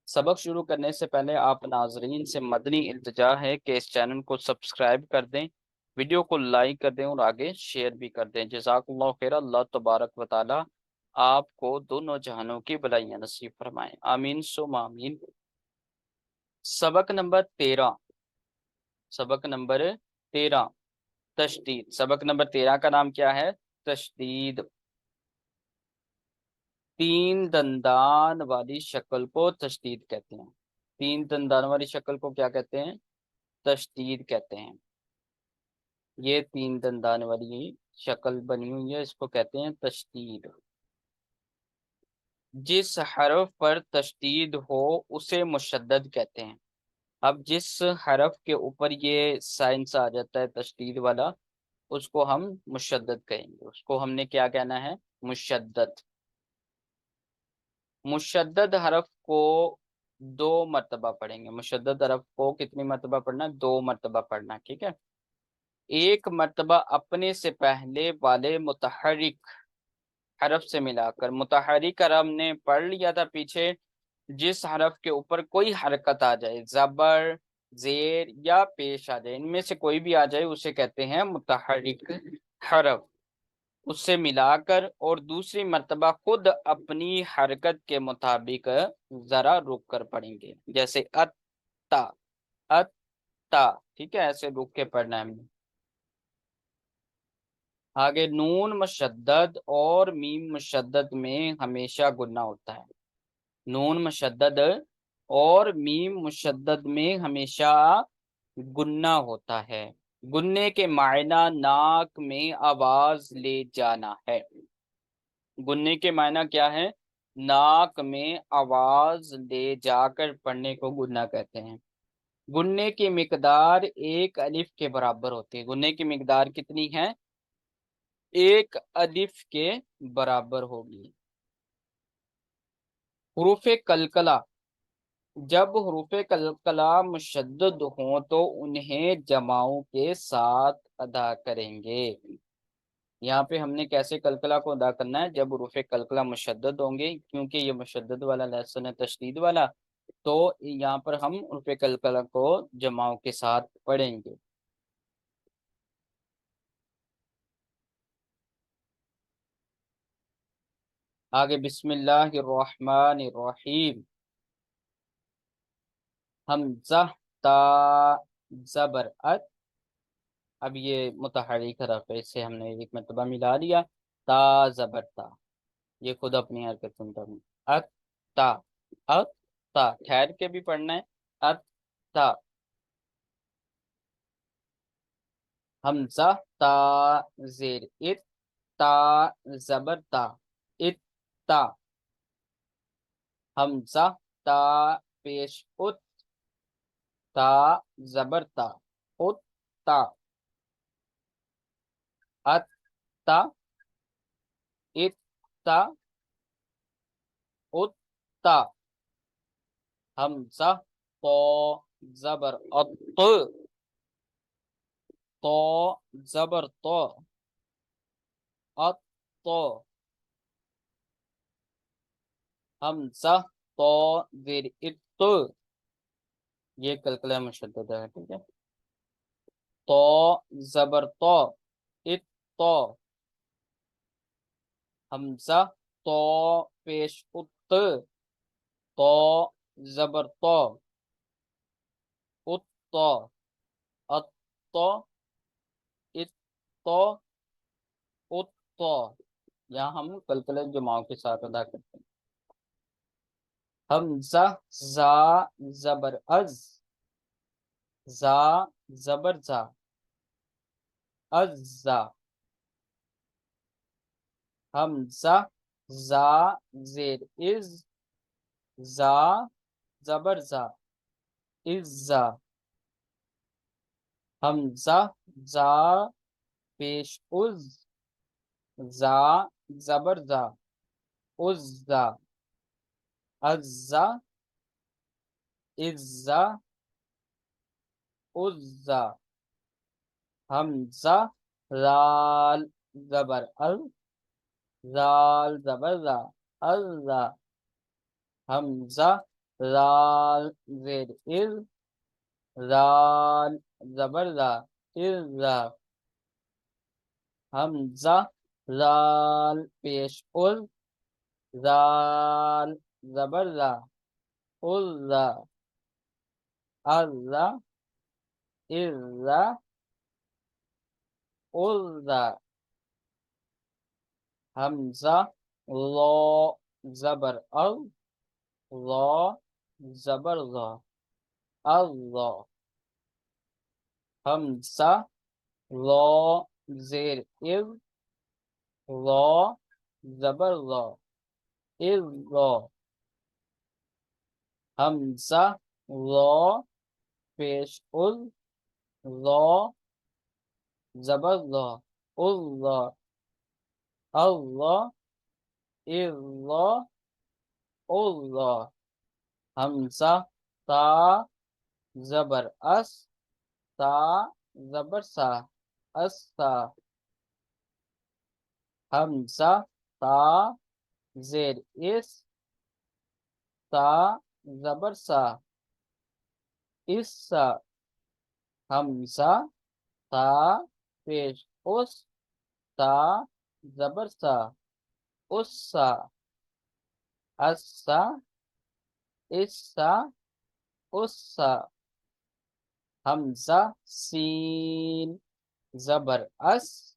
سبق شروع کرنے سے پہلے آپ ناظرین سے مدنی التجا ہے کہ اس چینل کو سبسکرائب کر دیں، ویڈیو کو لائک کر دیں اور آگے شیئر بھی کر دیں۔ جزاک اللہ خیر۔ اللہ تبارک و تعالی آپ کو دونوں جہانوں کی بلائیاں نصیب فرمائیں، آمین سم آمین۔ سبق نمبر 13، سبق نمبر 13 تشدید۔ سبق نمبر 13 کا نام کیا ہے؟ تشدید۔ تین دندان والی شکل کو تشدید کہتے ہیں۔ تین دندان والی شکل کو کیا کہتے ہیں؟ تشدید کہتے ہیں۔ یہ تین دندان والی شکل بنی ہوئی ہے، اس کو کہتے ہیں تشدید۔ جس حرف پر تشدید ہو اسے مشدد کہتے ہیں۔ اب جس حرف کے اوپر یہ سائنس آ جاتا ہے تشدید والا، اس کو ہم مشدد کہیں گے۔ اس کو ہم نے کیا کہنا ہے؟ مشدد۔ مشدد حرف کو 2 مرتبہ پڑھیں گے۔ مشدد حرف کو کتنی مرتبہ پڑھنا؟ 2 مرتبہ پڑھنا، ٹھیک ہے۔ ایک مرتبہ اپنے سے پہلے والے متحرک حرف سے ملا کر۔ متحرک حرف ہم نے پڑھ لیا تھا پیچھے، جس حرف کے اوپر کوئی حرکت آ جائے، زبر، زیر یا پیش آ جائے، ان میں سے کوئی بھی آ جائے اسے کہتے ہیں متحرک حرف۔ اس سے ملا کر اور دوسری مرتبہ خود اپنی حرکت کے مطابق ذرا رک کر پڑھیں گے، جیسے اتا، اتا، ٹھیک ہے، ایسے رک کے پڑھنا ہے ہم نے۔ آگے نون مشدد اور میم مشدد میں ہمیشہ گنا ہوتا ہے۔ نون مشدد اور میم مشدد میں ہمیشہ گنا ہوتا ہے۔ گنے کے معنی ناک میں آواز لے جانا ہے۔ گنے کے معنی کیا ہے؟ ناک میں آواز لے جا کر پڑھنے کو گنا کہتے ہیں۔ گنے کی مقدار 1 الف کے برابر ہوتی ہے۔ گنے کی مقدار کتنی ہے؟ 1 الف کے برابر ہوگی۔ حروف قلقلہ، جب حروف قلقلہ مشدد ہوں تو انہیں جماؤں کے ساتھ ادا کریں گے۔ یہاں پہ ہم نے کیسے قلقلہ کو ادا کرنا ہے؟ جب حروف قلقلہ مشدد ہوں گے، کیونکہ یہ مشدد والا لیسن ہے تشدید والا، تو یہاں پر ہم حروف قلقلہ کو جماؤں کے ساتھ پڑھیں گے۔ آگے بسم اللہ الرحمن الرحیم۔ حمزہ تا زبر ات، اب یہ متحرک حرف ہے، اس سے ہم نے ایک مرتبہ ملا لیا، تا زبر تا، یہ خود اپنی حرکت سنتا ہوں۔ ات تا، ات تا، ٹھہر کے بھی پڑھنا ہے، ات تا۔ حمزہ تا زیر ات، تا زبر تا، ات تا۔ حمزہ تا پیش ات، تا زبر تا، ات تا۔ ات تا، ات تا، ات تا۔ حمزہ تو زبر ات، تو زبر تو، ات تو۔ حمزہ تو زیر ات، یہ قلقلہ مشدد ہے، ٹھیک ہے۔ تو زبر تو، ات تو۔ حمزہ تو پیش ات، تو زبر تو، ات تو، ات تو، ات تو، ات تو۔ یہاں ہم قلقلہ جماؤں کے ساتھ ادا کرتے ہیں۔ حمزہ زا زبر از، زا زبر زا، ازا۔ حمزہ زا زیر از، زا زبر زا، ازا۔ حمزہ زا پیش از، زا زبر زا، عزا، عزا، عزا، عزا۔ حمزہ رال زبر ال، رال زبر را، الرا۔ حمزہ زال زیر از، زال زبر زا، ارزا. حمزہ زال پیش از، زال زبر زا، عزا. عزا ارزا، عزا. حمزہ لا زبر ال، لا زبر ذا، اللہ. حمزہ لا زیر از، لا زبر ذا، از لا. حمزہ لا پیش از، لا زبر ذا، اللہ. اللہ اللہ اللہ. حمزہ تا زبر اس، تا زبر سا، اسا. حمزہ تا زیر اس، تا زبر سا، اسا. حمزہ تا پیش اس، تا زبر سا، اسا. اسا اسا، اسا. حمزہ سین زبر اس،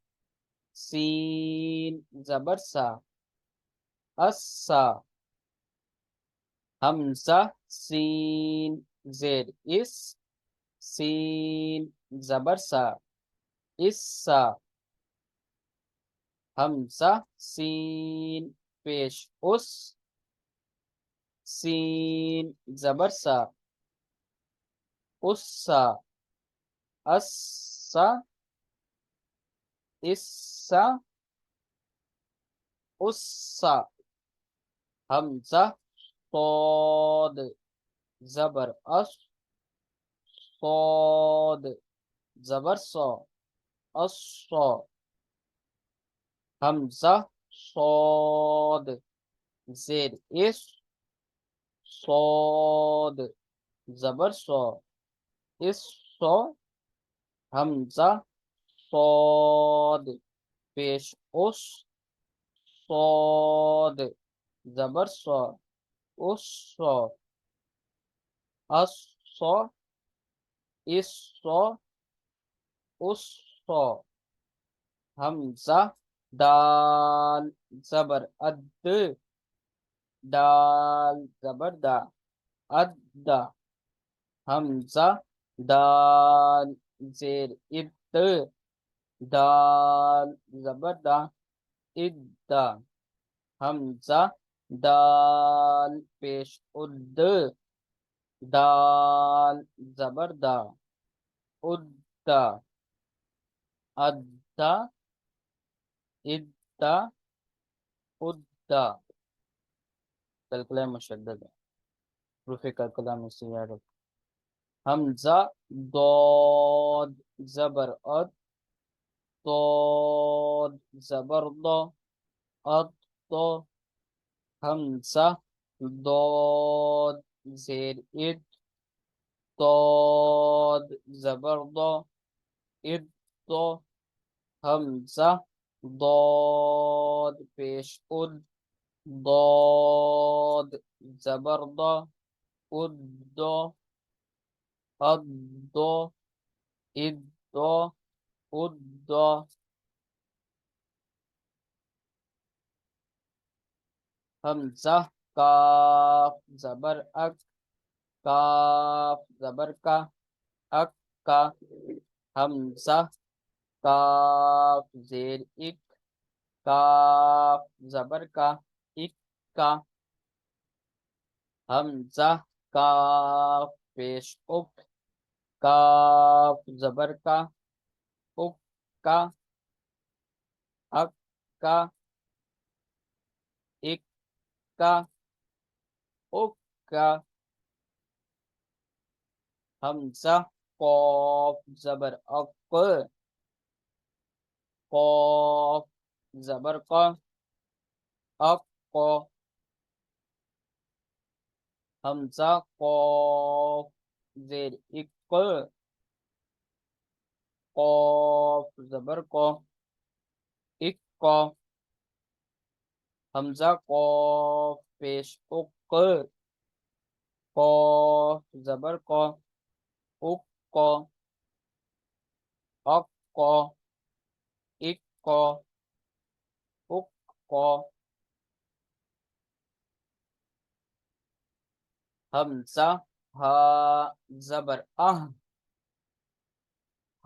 سین زبر سا، اسا. حمزہ سین زیر اس، سین زبر سا، اسا. حمزہ سین پیش اس، سین زبر سا، اسا. اسا اسا، اسا. حمزہ صاد زبر اس، صاد زبر سا، اسا. حمزہ صاد زیر اس، صاد زبر سا، اسا. حمزہ صاد پیش اس، صاد زبر سا، اسا. اسا اسا، اسا. حمزہ دال زبر اد، دال زبر دا، ادا. حمزہ دال زیر اد، دال زبر دا، ادا. حمزہ دال پیش اد، دال زبر دا، ادا. ادا ادا، ادا. کلکلہ مشدد ہے، حروف کلکلہ میں سے یاد رکھو. حمزہ ضاد زبر اد، ضاد زبر ضا، اضا. حمزہ ضاد زیر اد، ضاد زبر ضا، اضا. حمزہ ضاد پیش اد، ضاد زبر ضا، ادا. ادا ادا، ادا. حمزہ کاف زبر اک، کاف زبر کا، اک کا. حمزہ کاف زیر اک، کاف زبر کا، اک کا. حمزہ کاف پیش اک، کاف زبر کا، اک کا، اک کا، اک کا، اک کا. حمزہ قاف زبر اق، قاف زبر کا، اق. حمزہ قاف زیر اک، قاف زبر کو، اک کو، حمزہ قاف پیش اک، قاف زبر کو، اک کو، اک کو، اک کو، اک کو، حمزہ ہا زبر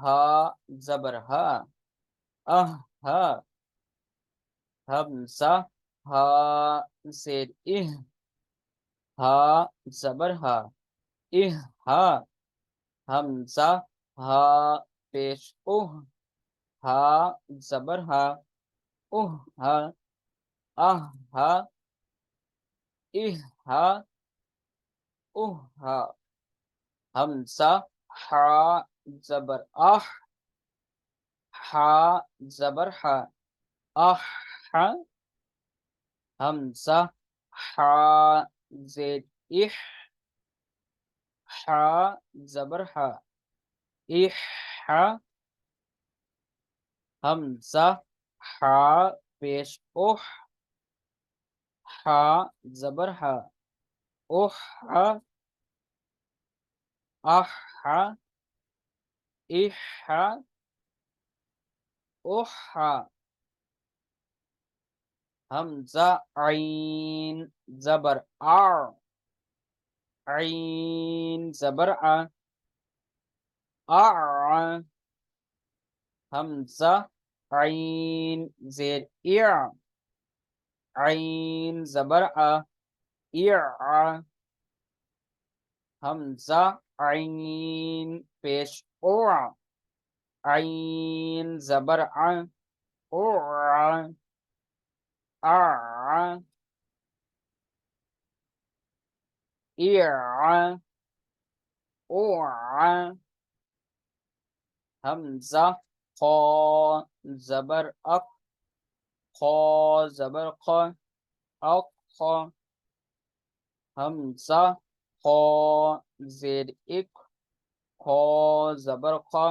ہا زبر ہا، ہا، حمزہ ہا زیر ہا زبر ہا، ہا، حمزہ ہا پیش ہا زبر ہا، ہا، ہا، ہا، ہا، حمزہ ہا زبر ہا زبر ہا، ہا، حمزہ ہا زیر ہا زبر ہا، ہا، حمزہ ہا پیش ہا زبر ہا، ہا، ہا، ہا، ہا، حمزہ عین زبر عین زبر حمزہ عین زیر عین زبر حمزہ عین پیش عین زبر حمزہ خا زبر خا زبر خا، خا، حمزہ خا زیر اک، خا زبر خا،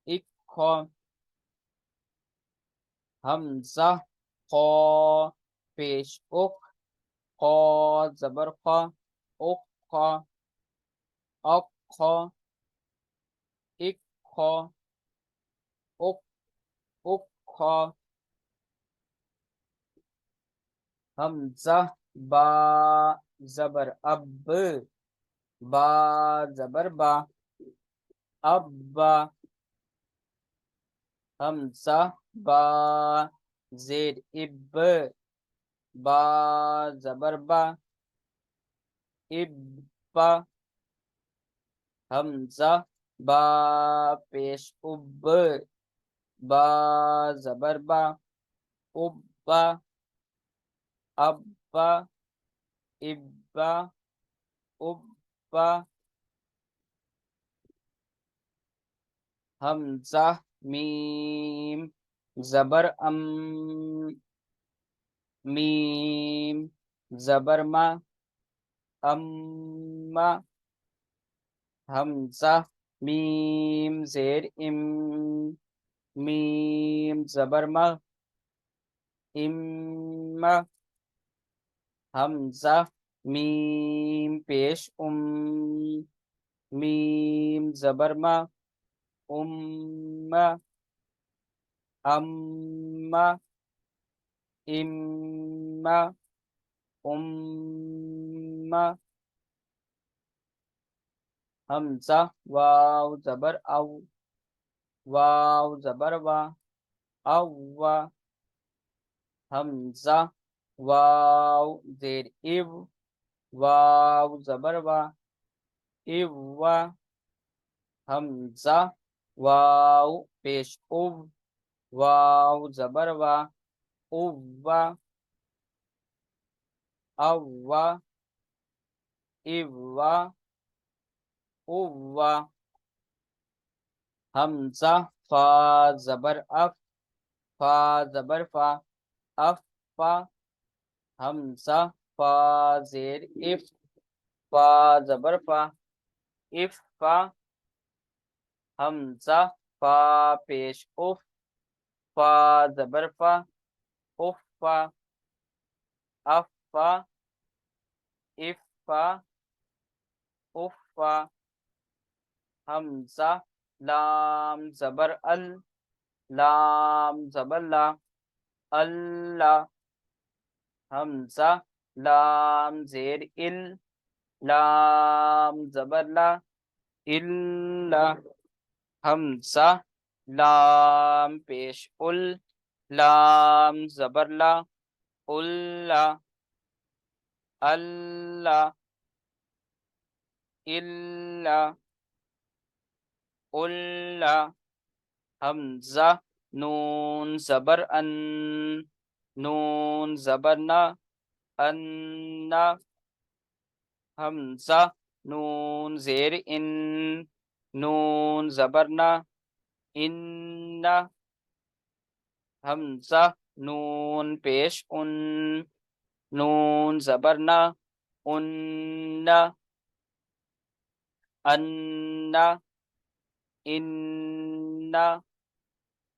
اک خا، حمزہ خا پیش خا زبر خا، خا، اک خا، اک خا، اک خا، حمزہ با زبر با زبر با، با، حمزہ با زیر با زبر با، با، حمزہ با پیش با زبر با، با، ابا، ابا، ابا، حمزہ میم زبر میم زبر ما، اما، حمزہ میم زیر میم زبر ما، اما، حمزہ میم پیش میم زبر ما، اما، اما، اما، اما، حمزہ واو زبر واو زبر وا، وا، حمزہ واو زیر واو زبر وا، وا، حمزہ واو پیش واو زبر وا، وا، وا، وا، وا، حمزہ فا زبر فا زبر فا، فا، حمزہ فا زیر فا زبر فا، اف فا، حمزہ فا پیش اف، فا زبر فا، اف فا، اف فا، اف فا، اف فا، حمزہ لام زبر ال، لام زبر لا، اللہ، حمزہ لام زیر ال، لام زبر لا، الا، حمزہ لام پیش ال، لام زبر لا، اللہ، اللہ، الا، اللہ، حمزہ نون زبر ان، نون زبر نا، انا، حمزہ نون زیر ان، نون زبر نا، انا، حمزہ نون پیش ان، نون زبر نا، انا، انا، انا،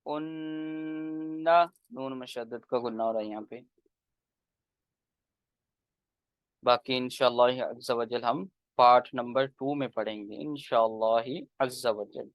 انا، نون مشدد کا گنہ ہو رہا ہے یہاں پہ۔ باقی انشاءاللہ عز و جل ہم پارٹ نمبر 2 میں پڑھیں گے انشاءاللہ عز و جل۔